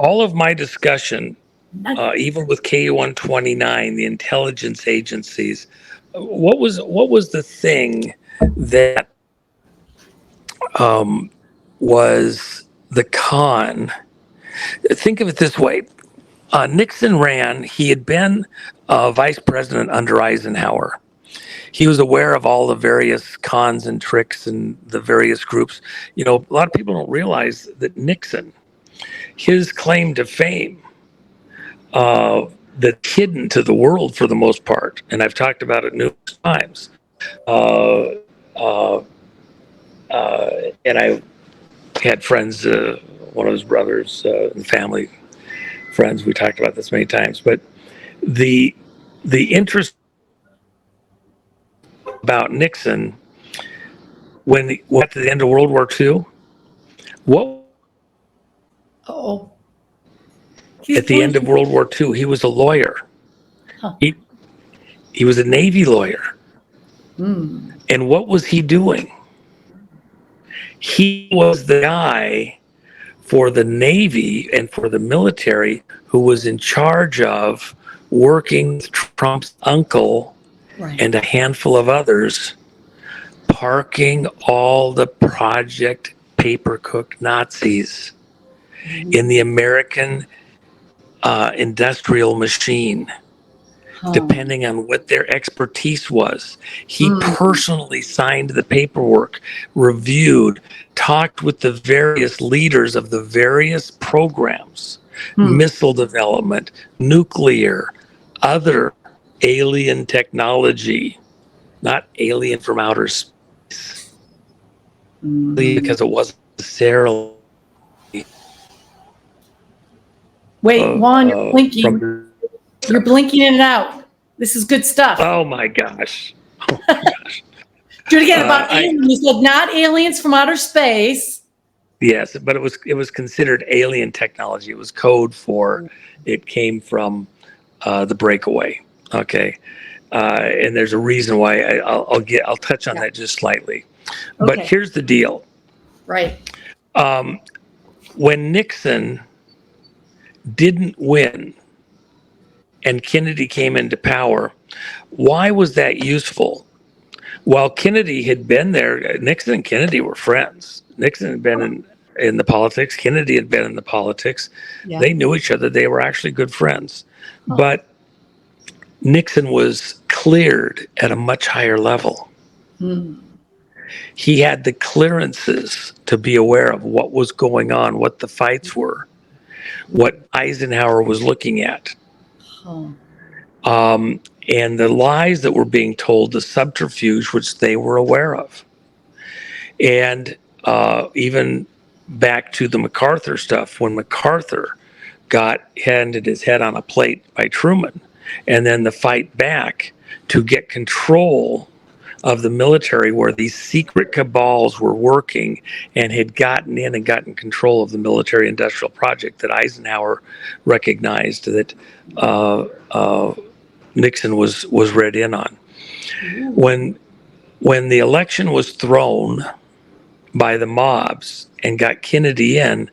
all of my discussion, even with KU-129, the intelligence agencies, what was the thing that was the con? Think of it this way. Nixon ran, he had been vice president under Eisenhower. He was aware of all the various cons and tricks and the various groups. You know, a lot of people don't realize that Nixon, his claim to fame, that's hidden to the world for the most part, and I've talked about it numerous times. And I had friends, one of his brothers and family friends, we talked about this many times, but the interest about Nixon when we got to the end of World War II, what? Oh. At the end of World War II, he was a lawyer. Huh. He was a Navy lawyer. Mm. And what was he doing? He was the guy for the Navy and for the military who was in charge of working with Trump's uncle and a handful of others, parking all the Project Paperclip Nazis in the American industrial machine, depending on what their expertise was. He personally signed the paperwork, reviewed, talked with the various leaders of the various programs, missile development, nuclear, other alien technology, not alien from outer space, because it wasn't necessarily. Wait, Juan, you're blinking. You're blinking in and out. This is good stuff. Oh my gosh. Oh my gosh. Do it again about aliens. You said not aliens from outer space. Yes, but it was considered alien technology. It was code for it came from the breakaway. Okay. And there's a reason why I'll touch on that just slightly. But here's the deal. Right. When Nixon didn't win and Kennedy came into power, why was that useful? While Kennedy had been there, Nixon and Kennedy were friends. Nixon had been in the politics. Kennedy had been in the politics. Yeah. They knew each other. They were actually good friends. Oh. But Nixon was cleared at a much higher level. He had the clearances to be aware of what was going on, what the fights were, what Eisenhower was looking at. And the lies that were being told, the subterfuge, which they were aware of. And even back to the MacArthur stuff, when MacArthur got handed his head on a plate by Truman, and then the fight back to get control of the military where these secret cabals were working and had gotten in and gotten control of the military industrial project that Eisenhower recognized that Nixon was read in on. When the election was thrown by the mobs and got Kennedy in,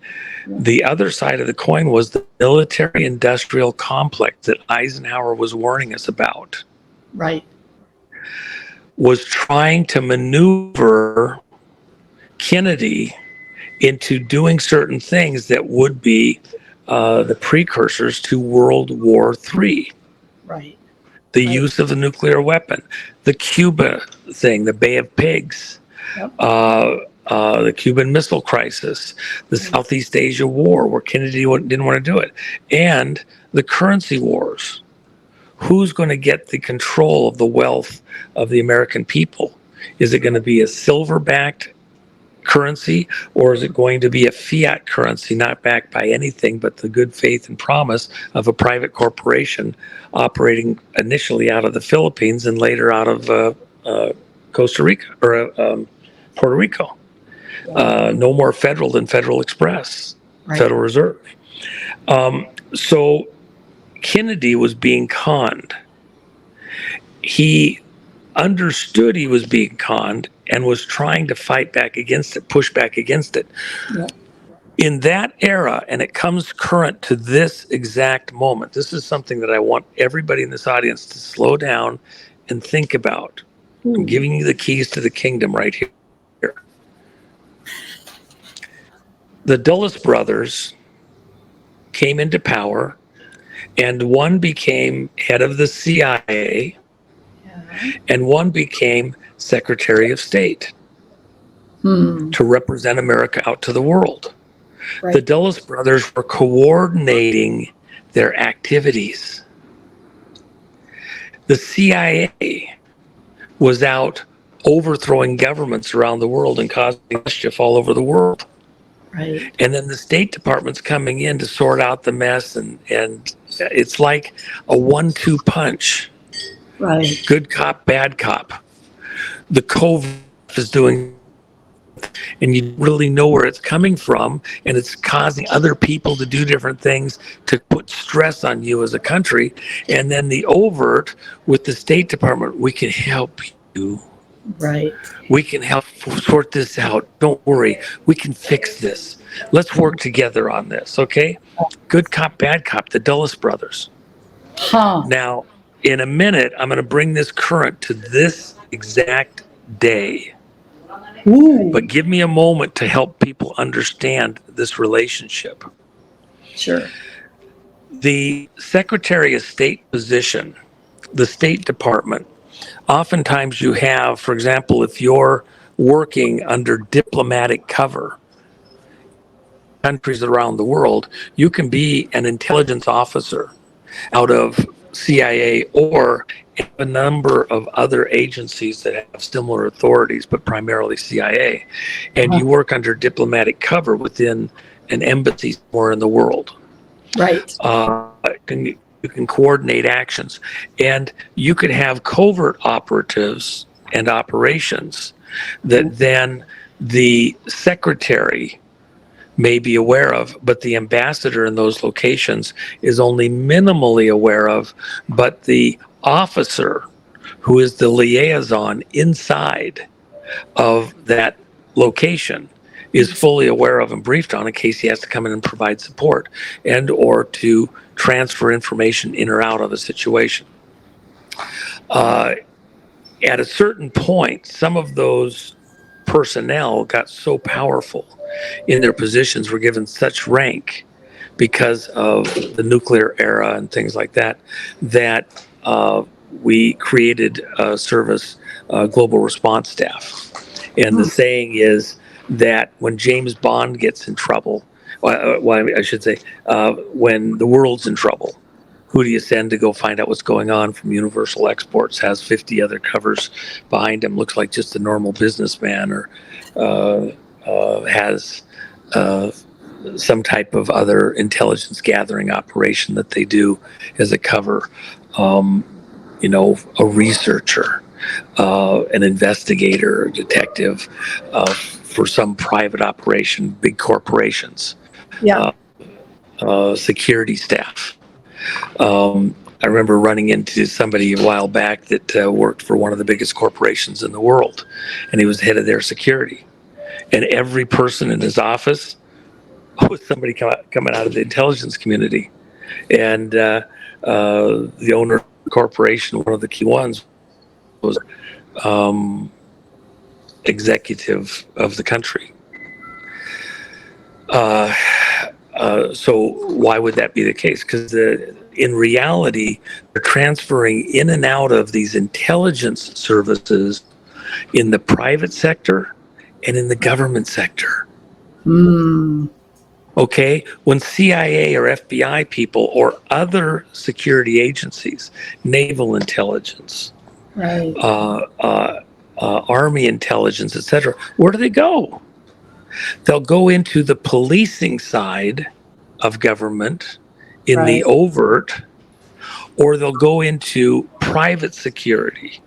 the other side of the coin was the military industrial complex that Eisenhower was warning us about. Right. Was trying to maneuver Kennedy into doing certain things that would be the precursors to World War III. Right. The use of the nuclear weapon, the Cuba thing, the Bay of Pigs, the Cuban Missile Crisis, the Southeast Asia War, where Kennedy didn't want to do it, and the currency wars. Who's going to get the control of the wealth of the American people? Is it going to be a silver-backed currency, or is it going to be a fiat currency not backed by anything but the good faith and promise of a private corporation operating initially out of the Philippines and later out of Costa Rica or Puerto Rico? No more federal than Federal Express, Federal Reserve. So Kennedy was being conned. He understood he was being conned and was trying to fight back against it, push back against it. In that era, and it comes current to this exact moment, this is something that I want everybody in this audience to slow down and think about. I'm giving you the keys to the kingdom right here. The Dulles brothers came into power, and one became head of the CIA, and one became Secretary of State to represent America out to the world. Right. The Dulles brothers were coordinating their activities. The CIA was out overthrowing governments around the world and causing mischief all over the world. Right. And then the State Department's coming in to sort out the mess, and it's like a 1-2 punch. Right. Good cop, bad cop. The COVID is doing, and you really know where it's coming from, and it's causing other people to do different things to put stress on you as a country. And then the overt with the State Department, we can help you. Right. We can help sort this out. Don't worry. We can fix this. Let's work together on this, okay? Good cop, bad cop, the Dulles brothers. Huh. Now, in a minute, I'm going to bring this current to this exact day. Ooh. But give me a moment to help people understand this relationship. Sure. The Secretary of State position, the State Department, oftentimes you have, for example, if you're working under diplomatic cover, countries around the world, you can be an intelligence officer out of CIA or a number of other agencies that have similar authorities, but primarily CIA. And you work under diplomatic cover within an embassy somewhere in the world. Right. You can coordinate actions, and you could have covert operatives and operations that then the secretary may be aware of, but the ambassador in those locations is only minimally aware of, but the officer who is the liaison inside of that location is fully aware of and briefed on in case he has to come in and provide support and or to transfer information in or out of a situation. At a certain point, some of those personnel got so powerful in their positions, were given such rank because of the nuclear era and things like that, that we created a service, global response staff. And the saying is that when James Bond gets in trouble, I should say, when the world's in trouble, who do you send to go find out what's going on? From Universal Exports, has 50 other covers behind him, looks like just a normal businessman, or has some type of other intelligence gathering operation that they do as a cover. A researcher, an investigator, a detective for some private operation, big corporations. Yeah. Security staff. I remember running into somebody a while back that worked for one of the biggest corporations in the world, and he was head of their security. And every person in his office was somebody coming out of the intelligence community. And the owner of the corporation, one of the key ones, was executive of the country. So why would that be the case? Because in reality, they're transferring in and out of these intelligence services in the private sector and in the government sector. Okay, when CIA or FBI people or other security agencies, naval intelligence, Right. Army intelligence, etc., where do they go? They'll go into the policing side of government in the overt, or they'll go into private security,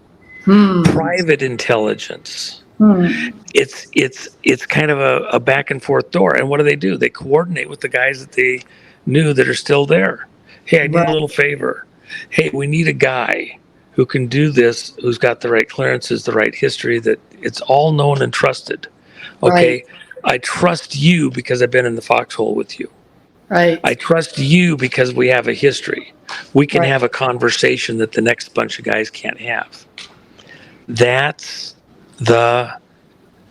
private intelligence. It's kind of a back and forth door. And what do? They coordinate with the guys that they knew that are still there. Hey, I need a little favor. Hey, we need a guy who can do this, who's got the right clearances, the right history, that it's all known and trusted. Okay. Right. I trust you because I've been in the foxhole with you. Right. I trust you because we have a history. We can have a conversation that the next bunch of guys can't have. That's the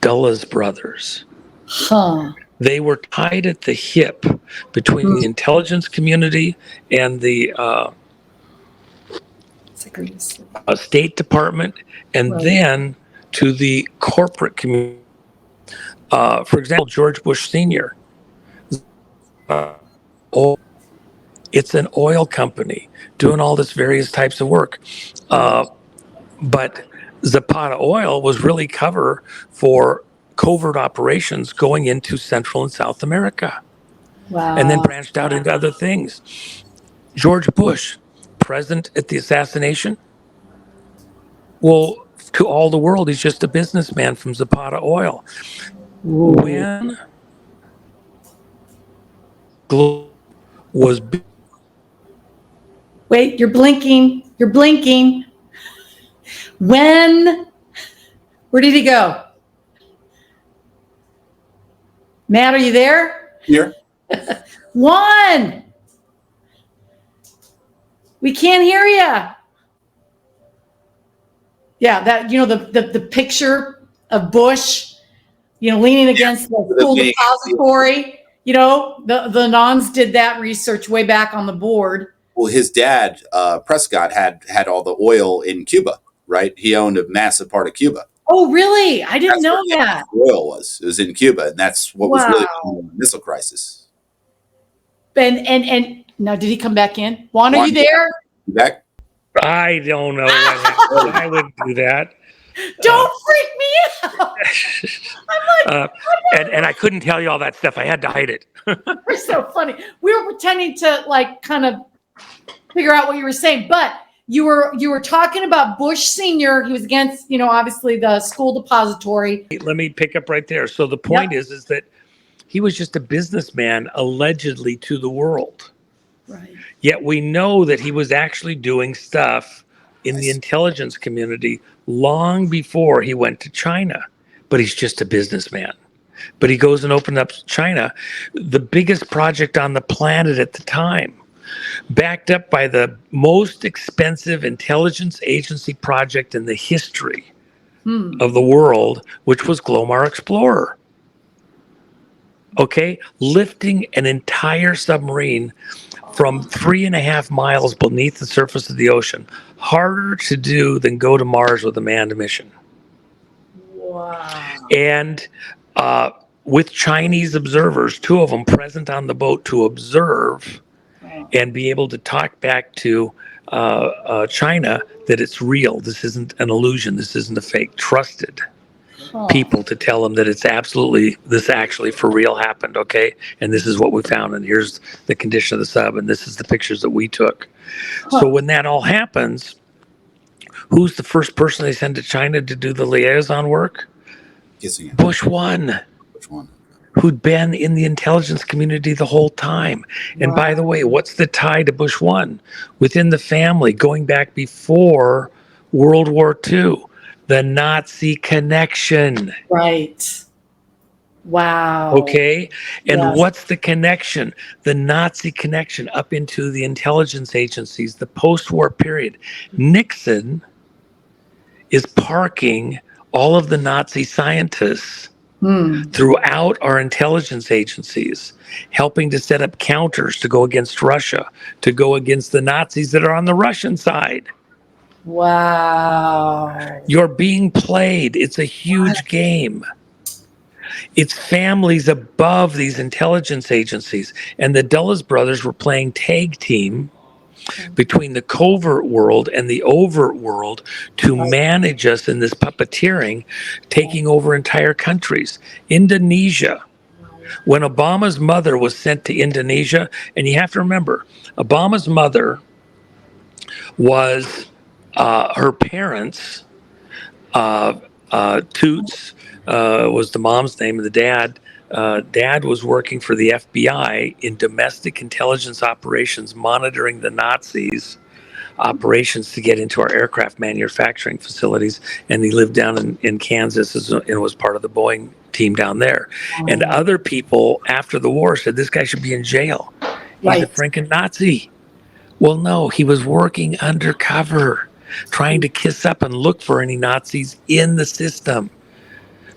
Dulles brothers. Huh. They were tied at the hip between the intelligence community and the State Department, and then to the corporate community. For example, George Bush Sr. It's an oil company doing all this various types of work. But Zapata Oil was really cover for covert operations going into Central and South America. Wow. And then branched out into other things. George Bush, present at the assassination. Well, to all the world, he's just a businessman from Zapata Oil. Ooh. When was... Wait, you're blinking. You're blinking. When? Where did he go? Matt, are you there? Here. Juan! We can't hear you. Yeah, that, the picture of Bush, leaning against the school depository. The nuns did that research way back on the board. Well, his dad, Prescott, had all the oil in Cuba, right? He owned a massive part of Cuba. Oh, really? I didn't know that. Oil was in Cuba, and that's what was really the missile crisis. And now, did he come back in? Juan, are you there? You back? I don't know what happened. I wouldn't do that. Don't freak me out. I'm like, and I couldn't tell you all that stuff. I had to hide it. You're so funny. We were pretending to kind of figure out what you were saying, but you were talking about Bush Sr. He was against, obviously the school depository. Let me pick up right there. So the point is that he was just a businessman, allegedly, to the world. Right. Yet we know that he was actually doing stuff in the intelligence community long before he went to China. But he's just a businessman. But he goes and opens up China, the biggest project on the planet at the time, backed up by the most expensive intelligence agency project in the history of the world, which was Glomar Explorer. Okay, lifting an entire submarine from 3.5 miles beneath the surface of the ocean, harder to do than go to Mars with a manned mission. Wow. And with Chinese observers, 2 of them present on the boat to observe and be able to talk back to China that it's real. This isn't an illusion. This isn't a fake. Trusted people to tell them that it's this actually for real happened, okay? And this is what we found, and here's the condition of the sub, and this is the pictures that we took. So when that all happens, who's the first person they send to China to do the liaison work? Bush 1. Who'd been in the intelligence community the whole time. And by the way, what's the tie to Bush 1? Within the family, going back before World War II, the Nazi connection. Right. Wow. Okay. And what's the connection? The Nazi connection up into the intelligence agencies, the post-war period. Nixon is parking all of the Nazi scientists throughout our intelligence agencies, helping to set up counters to go against Russia, to go against the Nazis that are on the Russian side. Wow. You're being played. It's a huge game. It's families above these intelligence agencies. And the Dulles brothers were playing tag team between the covert world and the overt world to manage us in this puppeteering, taking over entire countries. Indonesia, when Obama's mother was sent to Indonesia, and you have to remember, Obama's mother was her parents, Toots was the mom's name, and the dad was working for the FBI in domestic intelligence operations, monitoring the Nazis operations to get into our aircraft manufacturing facilities. And he lived down in Kansas and was part of the Boeing team down there. And other people after the war said, this guy should be in jail. He's a freaking Nazi. Well, no, he was working undercover, trying to kiss up and look for any Nazis in the system.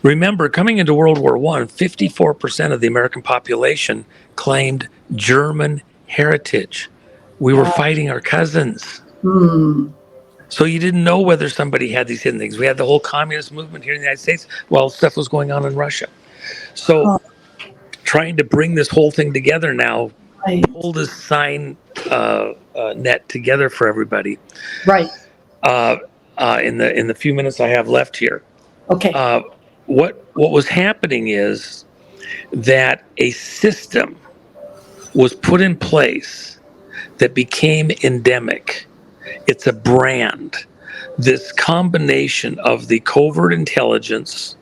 Remember, coming into World War I, 54% of the American population claimed German heritage. We were fighting our cousins. So you didn't know whether somebody had these hidden things. We had the whole communist movement here in the United States while stuff was going on in Russia. So trying to bring this whole thing together now, pull this sign net together for everybody. Right. In the few minutes I have left here. Okay. What was happening is that a system was put in place that became endemic. It's a brand. This combination of the covert intelligence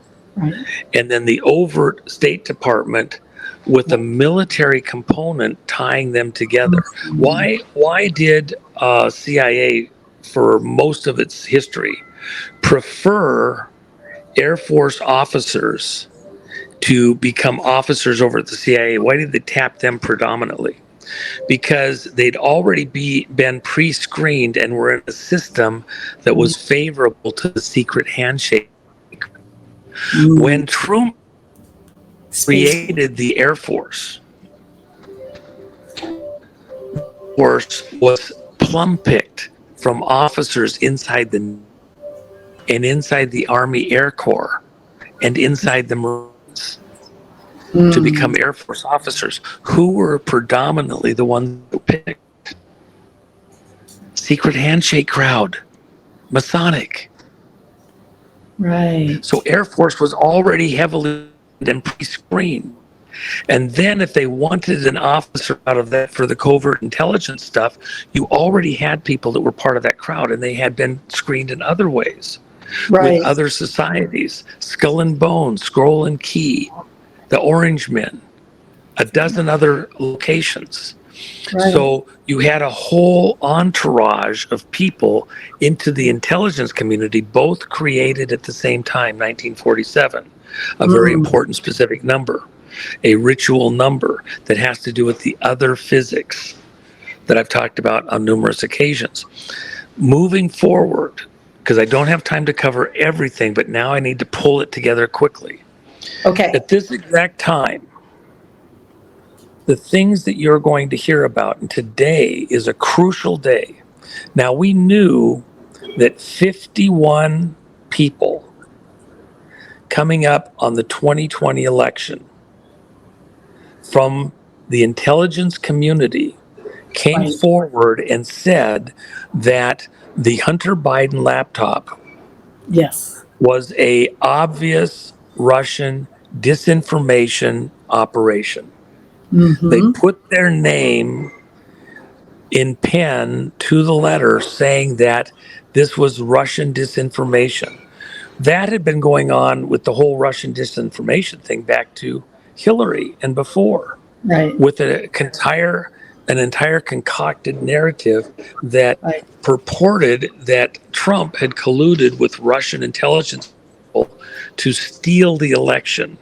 and then the overt State Department with a military component tying them together. Why did CIA, for most of its history, prefer Air Force officers to become officers over at the CIA? Why did they tap them predominantly? Because they'd already been pre-screened and were in a system that was favorable to the secret handshake. When Truman created the Air Force was plum-picked from officers inside the Army Air Corps and inside the Marines to become Air Force officers, who were predominantly the ones who picked. Secret handshake crowd, Masonic. Right. So Air Force was already heavily and pre-screened. And then if they wanted an officer out of that for the covert intelligence stuff, you already had people that were part of that crowd, and they had been screened in other ways with other societies. Skull and Bones, Scroll and Key, the Orange Men, a dozen other locations. So you had a whole entourage of people into the intelligence community, both created at the same time, 1947, a very important specific number, a ritual number that has to do with the other physics that I've talked about on numerous occasions. Moving forward, because I don't have time to cover everything, but now I need to pull it together quickly. Okay. At this exact time, the things that you're going to hear about, and today is a crucial day. Now, we knew that 51 people coming up on the 2020 election from the intelligence community came forward and said that the Hunter Biden laptop was a obvious Russian disinformation operation. They put their name in pen to the letter saying that this was Russian disinformation. That had been going on with the whole Russian disinformation thing back to Hillary and before, with an entire concocted narrative that purported that Trump had colluded with Russian intelligence people to steal the election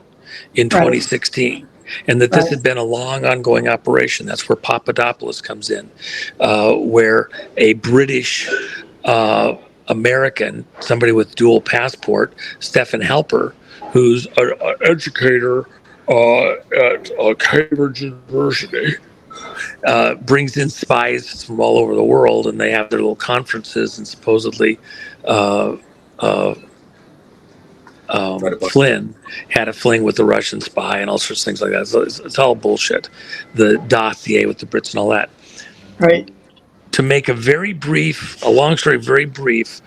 in 2016. And that this had been a long ongoing operation. That's where Papadopoulos comes in, where a British American, somebody with dual passport, Stephen Halper, who's an educator at Cambridge University, brings in spies from all over the world, and they have their little conferences, and supposedly Flynn had a fling with the Russian spy and all sorts of things like that. So it's all bullshit. The dossier with the Brits and all that. To make a long story very brief,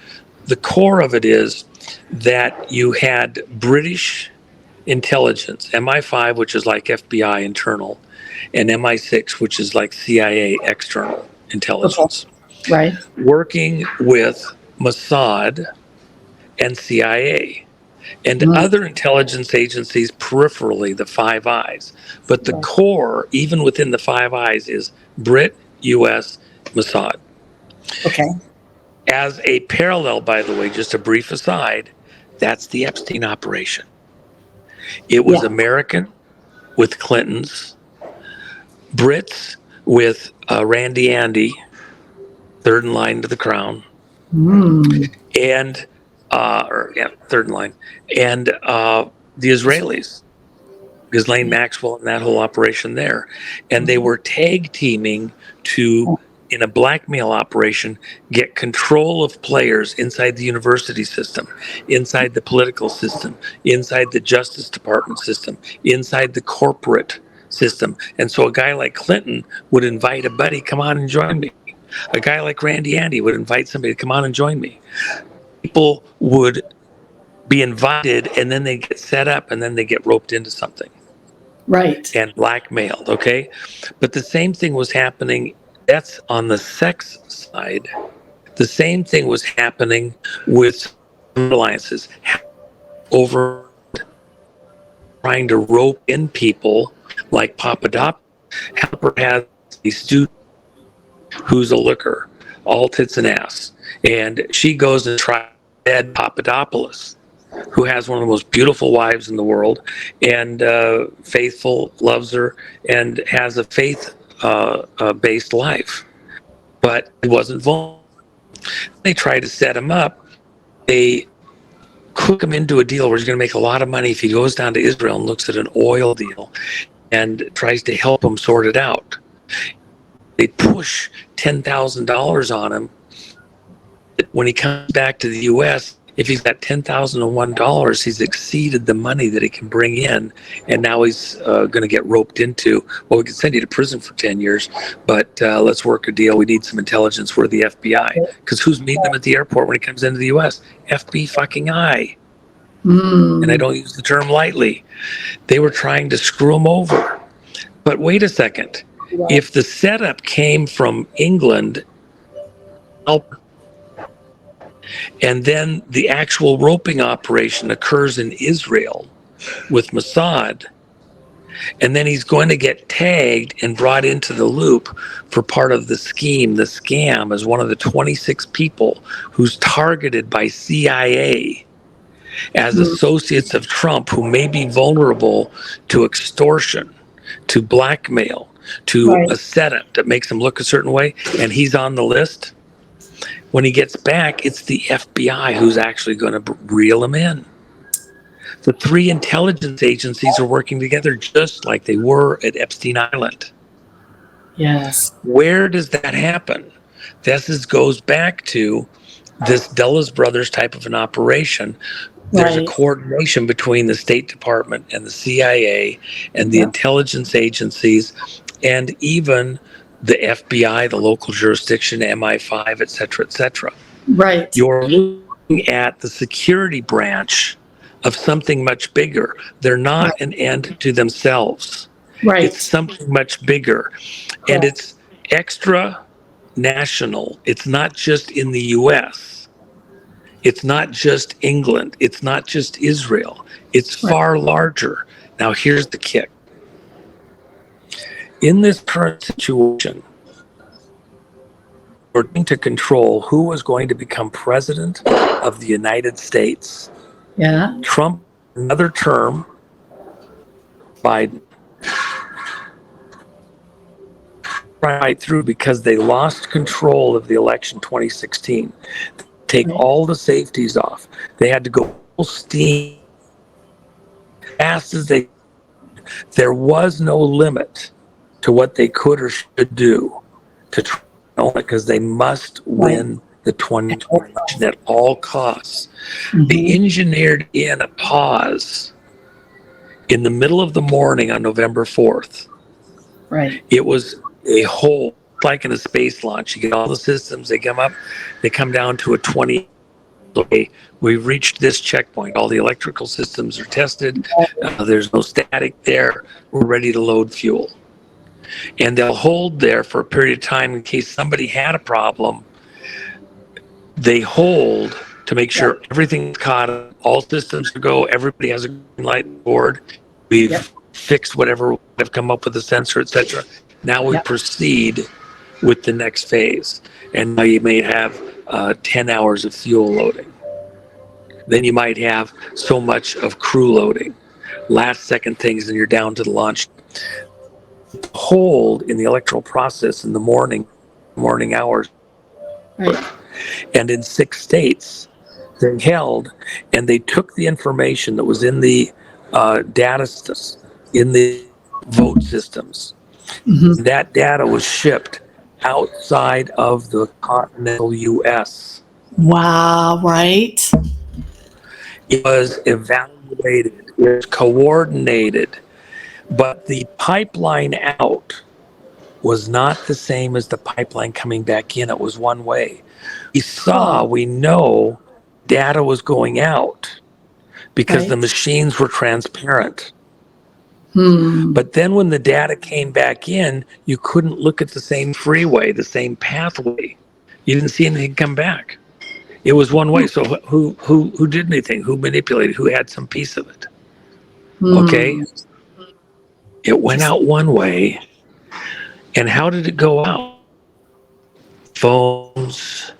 the core of it is that you had British intelligence, MI5, which is like FBI internal, and MI6, which is like CIA external intelligence, working with Mossad and CIA. And other intelligence agencies peripherally, the Five Eyes. But the core, even within the Five Eyes, is Brit, U.S., Mossad. Okay. As a parallel, by the way, just a brief aside, that's the Epstein operation. It was American with Clintons, Brits with Randy Andy, third in line to the crown, and third in line, and the Israelis, Ghislaine Maxwell and that whole operation there, and they were tag teaming to, in a blackmail operation, get control of players inside the university system, inside the political system, inside the Justice Department system, inside the corporate system. And so a guy like Clinton would invite a buddy, come on and join me. A guy like Randy Andy would invite somebody to come on and join me. People would be invited, and then they get set up, and then they get roped into something. Right. And blackmailed, okay? But the same thing was happening, that's on the sex side. The same thing was happening with alliances over trying to rope in people like Papadopoulos. Halper has a student who's a looker, all tits and ass. And she goes and tries Ed Papadopoulos, who has one of the most beautiful wives in the world, and faithful, loves her, and has a faith-based life. But it wasn't vulnerable. They try to set him up. They cook him into a deal where he's going to make a lot of money if he goes down to Israel and looks at an oil deal and tries to help him sort it out. They push $10,000 on him. When he comes back to the U.S., if he's got $10,001, he's exceeded the money that he can bring in, and now he's going to get roped into, well, we can send you to prison for 10 years, but let's work a deal. We need some intelligence. We're the FBI. Because who's meeting him at the airport when he comes into the U.S.? FBI fucking I. And I don't use the term lightly. They were trying to screw him over. But wait a second. If the setup came from England, and then the actual roping operation occurs in Israel with Mossad, and then he's going to get tagged and brought into the loop for part of the scheme, the scam, as one of the 26 people who's targeted by CIA as associates of Trump, who may be vulnerable to extortion, to blackmail, to a setup that makes him look a certain way, and he's on the list. When he gets back, it's the FBI who's actually going to reel him in. The three intelligence agencies are working together just like they were at Epstein Island. Yes. Where does that happen? This goes back to this Dulles Brothers type of an operation. There's a coordination between the State Department and the CIA and the intelligence agencies, and even the FBI, the local jurisdiction, MI5, et cetera, et cetera. Right. You're looking at the security branch of something much bigger. They're not an end to themselves. Right. It's something much bigger. And it's extra national. It's not just in the US. It's not just England. It's not just Israel. It's far larger. Now, here's the kick. In this current situation, we're going to control who is going to become president of the United States. Yeah. Trump, another term, Biden. Right through, because they lost control of the election 2016. Take all the safeties off. They had to go full steam fast as they. There was no limit to what they could or should do to try because they must win the 2020 election at all costs. They engineered in a pause in the middle of the morning on November 4th. Right. It was a whole, like in a space launch. You get all the systems, they come up, they come down to a 20. Okay, we've reached this checkpoint. All the electrical systems are tested. There's no static there. We're ready to load fuel. And they'll hold there for a period of time in case somebody had a problem. They hold to make sure everything's caught up, all systems go, everybody has a green light board. We've fixed whatever, have come up with a sensor, etc. Now we proceed with the next phase. And now you may have 10 hours of fuel loading. Then you might have so much of crew loading, last second things, and you're down to the launch. Hold in the electoral process in the morning hours. Right. And in 6 states, they held and they took the information that was in the data systems, in the vote systems. Mm-hmm. That data was shipped outside of the continental U.S. Wow, right? It was evaluated, it was coordinated, but the pipeline out was not the same as the pipeline coming back in. It was one way. We know data was going out because the machines were transparent. But then when the data came back in, you couldn't look at the same freeway, the same pathway. You didn't see anything come back. It was one way. So who did anything? Who manipulated? Who had some piece of it? Okay. It went out one way. And how did it go out? Phones,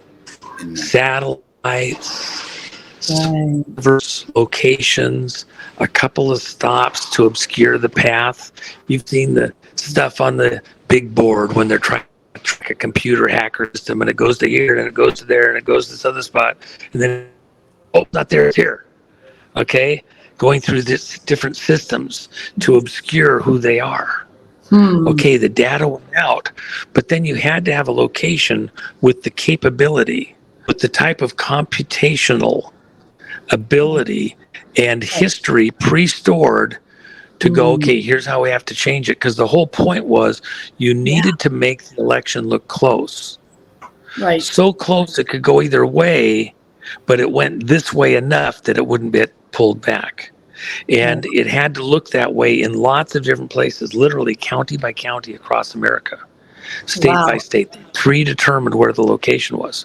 satellites, servers, locations, a couple of stops to obscure the path. You've seen the stuff on the big board when they're trying to track a computer hacker system, and it goes to here and it goes to there and it goes to this other spot, and then not there, it's here. Okay, going through this different systems to obscure who they are. Okay, the data went out, but then you had to have a location with the capability, with the type of computational ability and history pre-stored to go, okay, here's how we have to change it. Because the whole point was you needed to make the election look close. Right. So close it could go either way, but it went this way enough that it wouldn't get pulled back. And it had to look that way in lots of different places, literally county by county across America, state by state, predetermined where the location was.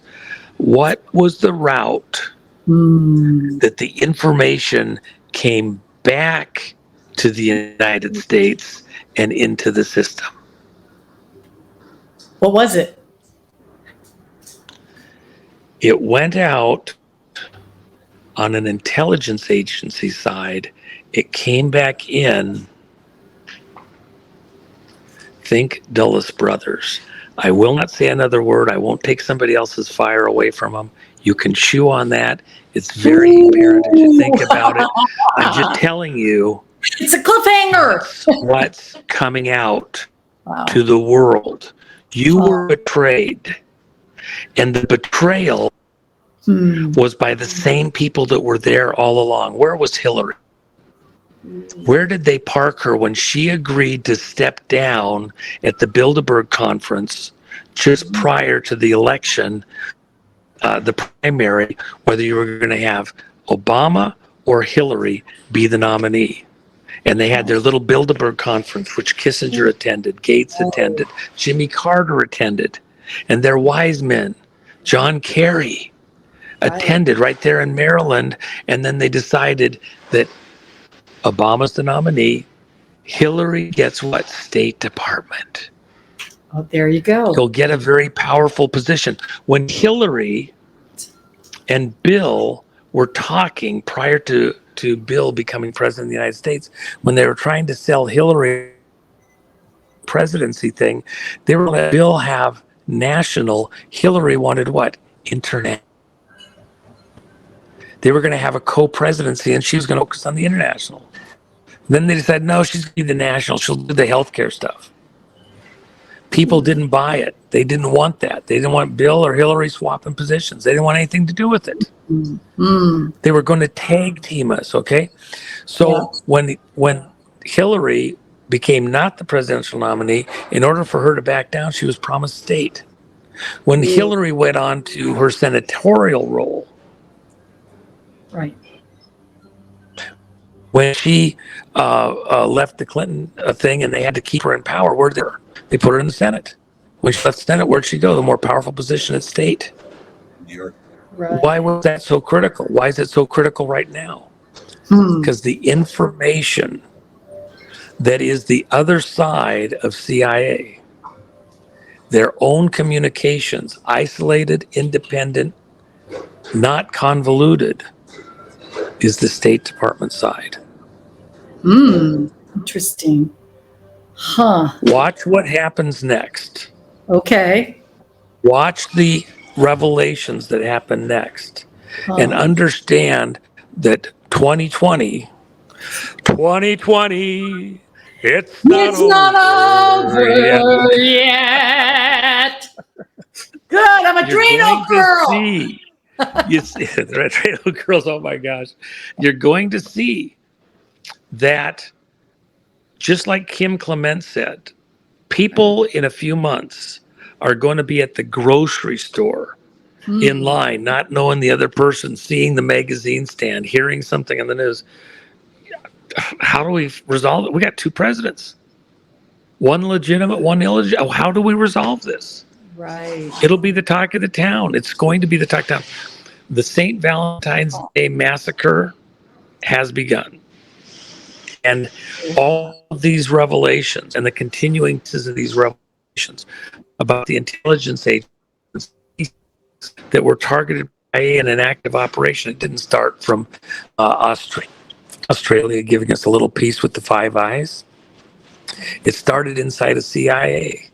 What was the route that the information came back to the United States and into the system? What was it? It went out on an intelligence agency side. It came back in. Think Dulles Brothers. I will not say another word. I won't take somebody else's fire away from them. You can chew on that. It's very apparent as you think about it. I'm just telling you. It's a cliffhanger. What's coming out to the world. You were betrayed. And the betrayal was by the same people that were there all along. Where was Hillary? Where did they park her when she agreed to step down at the Bilderberg conference just prior to the election, the primary, whether you were going to have Obama or Hillary be the nominee? And they had their little Bilderberg conference, which Kissinger attended, Gates attended, Jimmy Carter attended, and their wise men, John Kerry, attended right there in Maryland. And then they decided that Obama's the nominee. Hillary gets what? State Department. Oh, there you go. He'll get a very powerful position. When Hillary and Bill were talking prior to Bill becoming president of the United States, when they were trying to sell Hillary presidency thing, they were letting Bill have national. Hillary wanted what? Internet. They were going to have a co-presidency, and she was going to focus on the international. Then they decided, no, she's going to be the national. She'll do the healthcare stuff. People didn't buy it. They didn't want that. They didn't want Bill or Hillary swapping positions. They didn't want anything to do with it. They were going to tag team us, okay? So when Hillary became not the presidential nominee, in order for her to back down, she was promised state. When Hillary went on to her senatorial role, right. When she left the Clinton thing and they had to keep her in power, where'd they put her in the Senate? When she left the Senate, where'd she go? The more powerful position at state. New York. Right. Why was that so critical? Why is it so critical right now? Because the information that is the other side of CIA, their own communications, isolated, independent, not convoluted, is the State Department side. Interesting. Huh. Watch what happens next. Okay. Watch the revelations that happen next and understand that 2020, it's not over yet. Good. I'm a Drano girl. You see, the Drano girls, oh my gosh. You're going to see that, just like Kim Clement said, people in a few months are going to be at the grocery store in line, not knowing the other person, seeing the magazine stand, hearing something on the news. How do we resolve it? We got two presidents, one legitimate, one illegitimate. How do we resolve this? Right. It'll be the talk of the town. It's going to be the talk of the town. The St. Valentine's Day massacre has begun. And all of these revelations and the continuing of these revelations about the intelligence agencies that were targeted by in an active operation. It didn't start from Australia giving us a little piece with the Five Eyes. It started inside of CIA.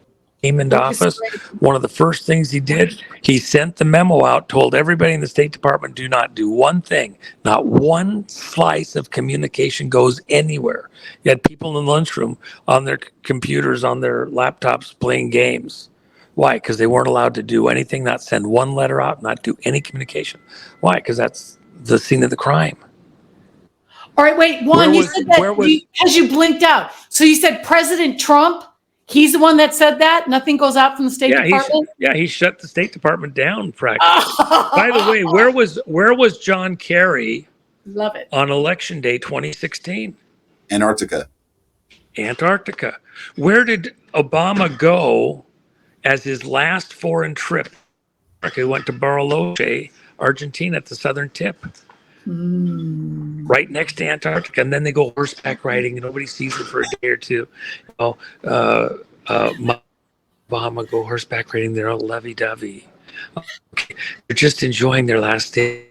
Came into office. One of the first things he did, he sent the memo out, told everybody in the State Department, do not do one thing. Not one slice of communication goes anywhere. You had people in the lunchroom on their computers, on their laptops playing games. Why? Because they weren't allowed to do anything, not send one letter out, not do any communication. Why? Because that's the scene of the crime. All right, wait, Juan, you said that because you blinked out. So you said President Trump, he's the one that said that? Nothing goes out from the State Department? He shut the State Department down practically. By the way, where was John Kerry Love it. on Election Day 2016? Antarctica. Where did Obama go as his last foreign trip? He went to Bariloche, Argentina, at the southern tip. Right next to Antarctica, and then they go horseback riding, and nobody sees them for a day or two. Obama go horseback riding, they're all lovey-dovey. Okay. They're just enjoying their last day.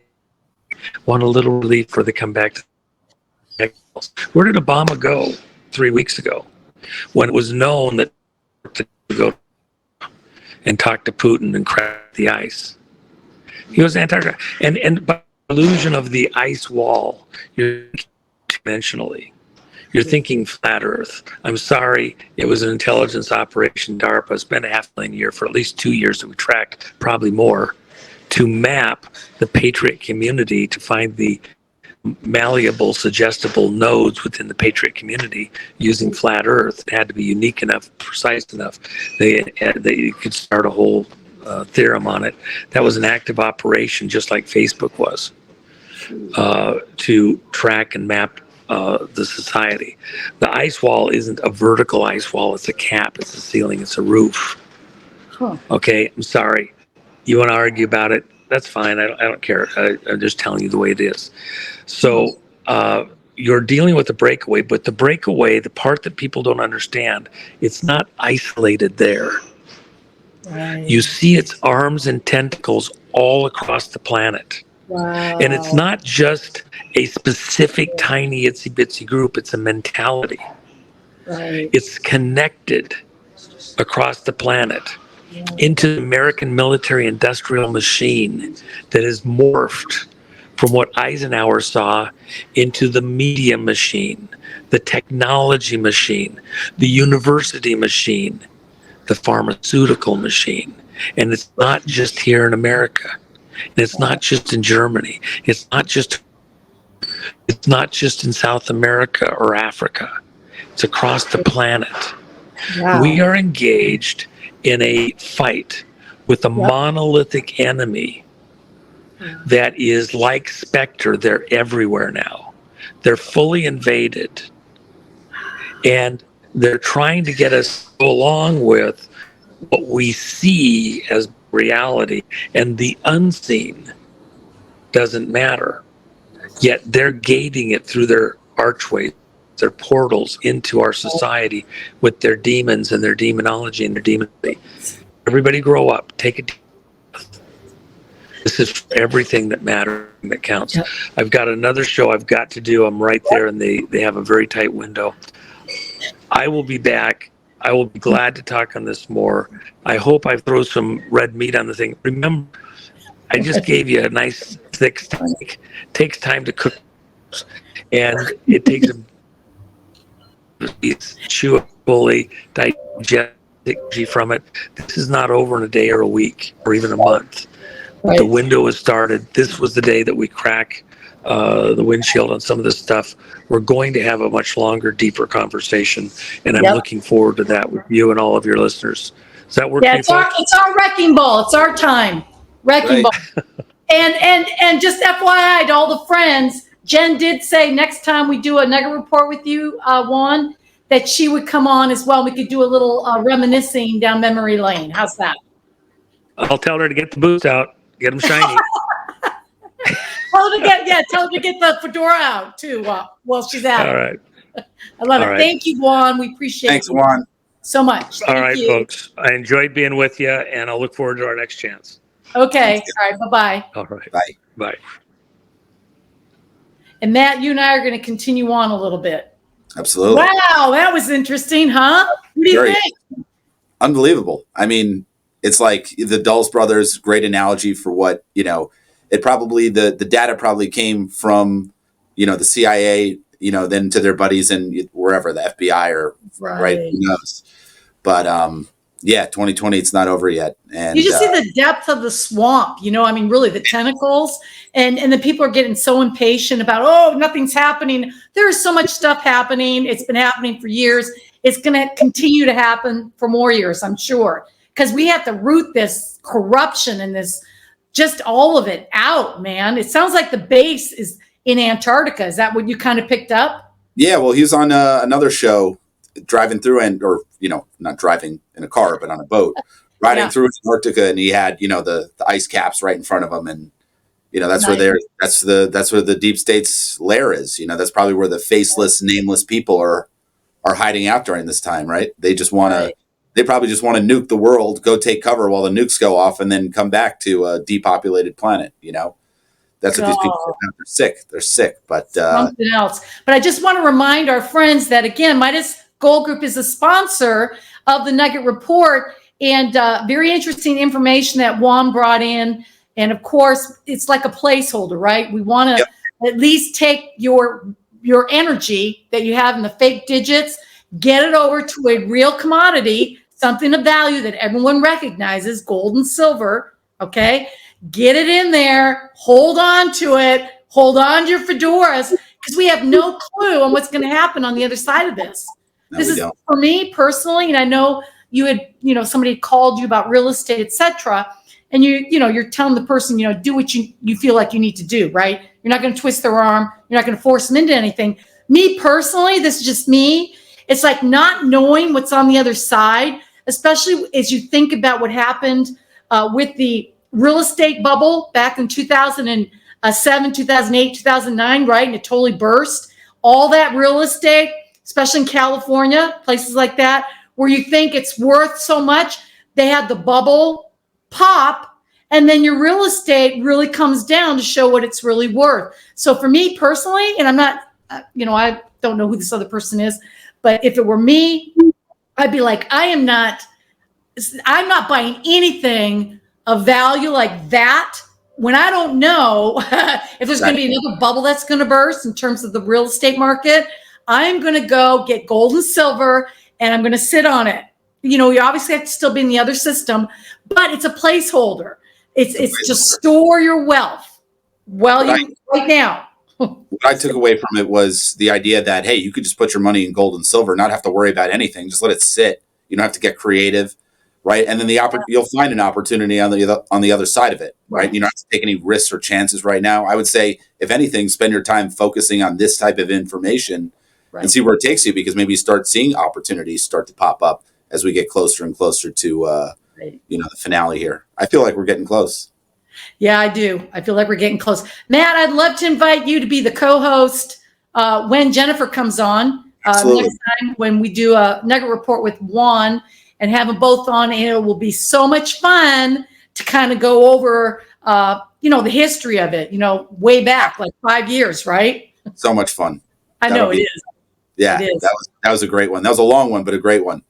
Want a little relief before they come back to. Where did Obama go 3 weeks ago when it was known that to go and talk to Putin and crack the ice? He was Antarctica, and by illusion of the ice wall, you're thinking dimensionally. You're thinking flat Earth. I'm sorry, it was an intelligence operation. DARPA spent $500,000 a year for at least 2 years that we tracked, probably more, to map the Patriot community, to find the malleable, suggestible nodes within the Patriot community using flat Earth. It had to be unique enough, precise enough. They could start a whole theorem on it. That was an active operation, just like Facebook was, to track and map the society. The ice wall isn't a vertical ice wall. It's a cap. It's a ceiling. It's a roof. Okay, I'm sorry. You want to argue about it? That's fine. I don't care. I'm just telling you the way it is. So you're dealing with the breakaway, but the breakaway, the part that people don't understand, it's not isolated there. Right. You see its arms and tentacles all across the planet. Wow. And it's not just a specific tiny itsy bitsy group, it's a mentality. Right. It's connected across the planet into the American military industrial machine that has morphed from what Eisenhower saw into the media machine, the technology machine, the university machine, the pharmaceutical machine. And it's not just here in America. And it's not just in Germany. It's not just in South America or Africa. It's across the planet. Wow. We are engaged in a fight with a monolithic enemy that is like Spectre. They're everywhere now. They're fully invaded. And they're trying to get us to go along with what we see as reality, and the unseen doesn't matter. Yet they're gating it through their archways, their portals into our society with their demons and their demonology and their demonology. Everybody grow up. Take it. This is everything that matters, that counts. Yep. I've got another show I've got to do. I'm right there, and they have a very tight window. I will be back. I will be glad to talk on this more. I hope I throw some red meat on the thing. Remember, I just gave you a nice thick steak. It takes time to cook, and it takes a chewably digest from it. This is not over in a day or a week or even a month. Right. The window has started. This was the day that we crack the windshield on some of this stuff. We're going to have a much longer, deeper conversation, and I'm looking forward to that with you and all of your listeners. Does that work? Yeah, it's our wrecking ball. It's our time. Wrecking ball. And just FYI to all the friends, Jen did say next time we do a Nugget Report with you, Juan, that she would come on as well. We could do a little reminiscing down memory lane. How's that? I'll tell her to get the boots out, get them shiny. Tell her to get the fedora out too while she's at it. All right. I love it. Right. Thank you, Juan. We appreciate Thanks, you Juan. so much. All right, Thank you. folks. I enjoyed being with you, and I'll look forward to our next chance. Okay. All right. Bye-bye. All right. Bye. Bye. And Matt, you and I are going to continue on a little bit. Absolutely. Wow, that was interesting, huh? What do you Very think? unbelievable. I mean, it's like the Dulles brothers, great analogy for what, it probably, the data probably came from, the CIA, then to their buddies and wherever, the FBI or right who knows. But 2020, it's not over yet. And you just see the depth of the swamp, really the tentacles and the people are getting so impatient about, oh, nothing's happening. There is so much stuff happening. It's been happening for years. It's going to continue to happen for more years, I'm sure, because we have to root this corruption and this, just all of it out, man. It sounds like the base is in Antarctica. Is that what you kind of picked up? Yeah. Well, he was on another show driving through not driving in a car, but on a boat, riding through Antarctica. And he had, the ice caps right in front of him. And, that's nice. That's where the deep state's lair is. That's probably where the faceless, nameless people are hiding out during this time, right? They just want to, they probably just want to nuke the world, go take cover while the nukes go off and then come back to a depopulated planet. That's what these people are. They're sick. They're sick, but something else. But I just want to remind our friends that, again, Midas Gold Group is a sponsor of the Nugget Report, and very interesting information that Juan brought in. And of course, it's like a placeholder, right? We want to at least take your energy that you have in the fake digits, get it over to a real commodity, something of value that everyone recognizes, gold and silver, okay? Get it in there, hold on to it, hold on to your fedoras, because we have no clue on what's going to happen on the other side of this. No, this is for me personally, and I know you had, somebody had called you about real estate, etc. And you're telling the person, do what you feel like you need to do, right? You're not going to twist their arm. You're not going to force them into anything. Me personally, this is just me. It's like not knowing what's on the other side, especially as you think about what happened with the real estate bubble back in 2007, 2008, 2009, right? And it totally burst. All that real estate, especially in California, places like that, where you think it's worth so much, they had the bubble pop, and then your real estate really comes down to show what it's really worth. So for me personally, and I'm not, I don't know who this other person is, but if it were me, I'd be like, I'm not buying anything of value like that when I don't know if there's going to be another bubble that's going to burst in terms of the real estate market. I'm going to go get gold and silver and I'm going to sit on it. You obviously have to still be in the other system, but it's a placeholder. It's to store your wealth right now. What I took away from it was the idea that, hey, you could just put your money in gold and silver, not have to worry about anything. Just let it sit. You don't have to get creative, right? And then you'll find an opportunity on the other side of it, right? You don't have to take any risks or chances right now. I would say, if anything, spend your time focusing on this type of information and see where it takes you, because maybe you start seeing opportunities start to pop up as we get closer and closer to the finale here. I feel like we're getting close. Yeah, I do. I feel like we're getting close. Matt, I'd love to invite you to be the co-host when Jennifer comes on next time when we do a Nugget Report with Juan. and have them both on. And it will be so much fun to kind of go over, the history of it, way back, like 5 years, right? So much fun. I know it is. Yeah, it is. That was a great one. That was a long one, but a great one.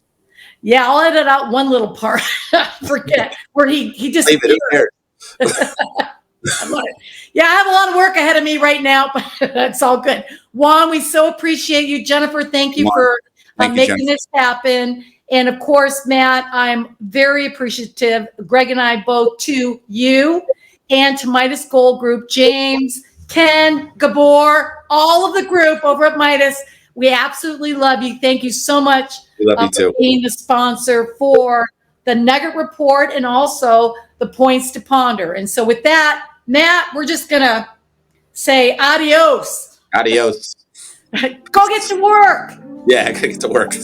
Yeah, I'll edit out one little part. Forget where he just. Leave it there. Yeah, I have a lot of work ahead of me right now, but that's all good. Juan, we so appreciate you. Jennifer, thank you for making this happen. And of course, Matt, I'm very appreciative, Greg and I both, to you and to Midas Gold Group, James, Ken, Gabor, all of the group over at Midas. We absolutely love you. Thank you so much for being the sponsor for the Nugget Report and also the Points to Ponder. And so with that, Matt, we're just going to say adios. Adios. Go get to work. Yeah, I gotta get to work.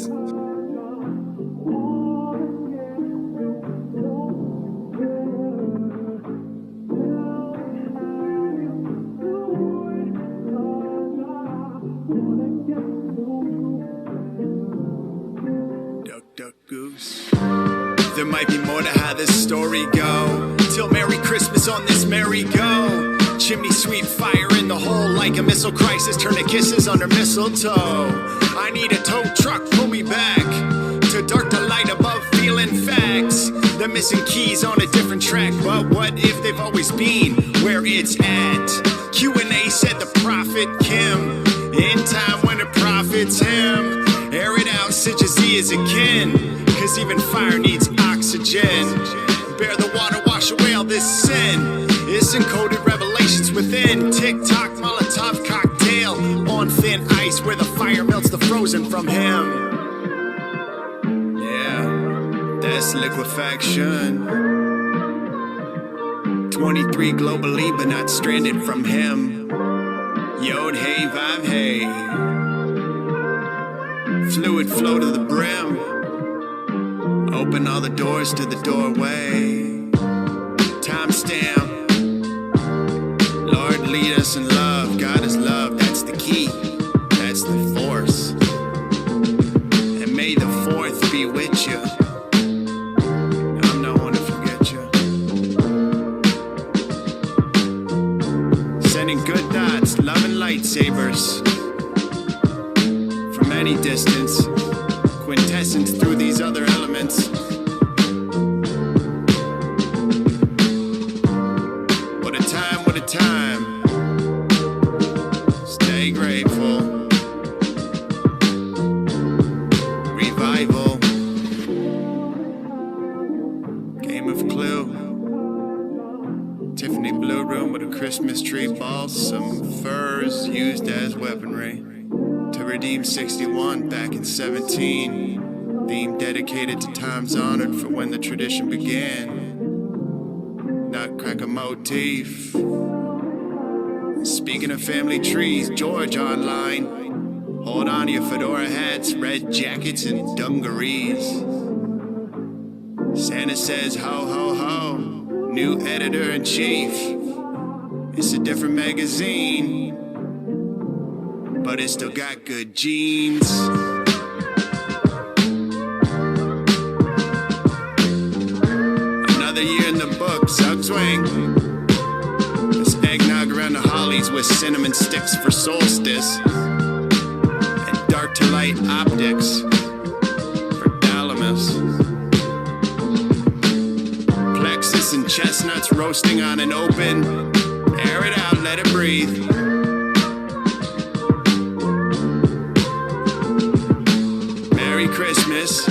Duck goose. There might be more to how this story go. Till Merry Christmas on this merry-go. Chimney sweep fire in the hole like a missile crisis. Turn to kisses under mistletoe. I need a tow truck, pull me back to dark delight above feeling facts. They're missing keys on a different track, but what if they've always been where it's at? Q&A said the prophet Kim. In time when the prophet's him. Air it out, such as he is a kin. Cause even fire needs oxygen. Bear the water, wash away all this sin. It's encoded revelations within. Tick-tock, Molotov cocktail on thin ice where the fire melts the frozen from him. Yeah, that's liquefaction. 23 globally, but not stranded from him. Yod, hey, vibe, hey. Fluid flow to the brim. Open all the doors to the doorway. Timestamp. Lord, lead us in love. God is love. That's the key. That's the force. And may the fourth be with you. I'm no one to forget you. Sending good dots, love and lightsabers. From any distance. Quintessence through these other elements. What a time, what a time. Stay grateful. Revival. Game of Clue. Tiffany Blue Room with a Christmas tree, balsam furs used as weaponry. To redeem 61 back in 17. Theme dedicated to times honored for when the tradition began. Nutcracker motif. Speaking of family trees, George online. Hold on to your fedora hats, red jackets, and dungarees. Santa says ho ho ho. New editor-in-chief. It's a different magazine, but it still got good genes. Another year in the books, upswing. This eggnog around the hollies with cinnamon sticks for solstice. And dark to light optics for Dalamus. Plexus and chestnuts roasting on an open. Air it out, let it breathe. Merry Christmas.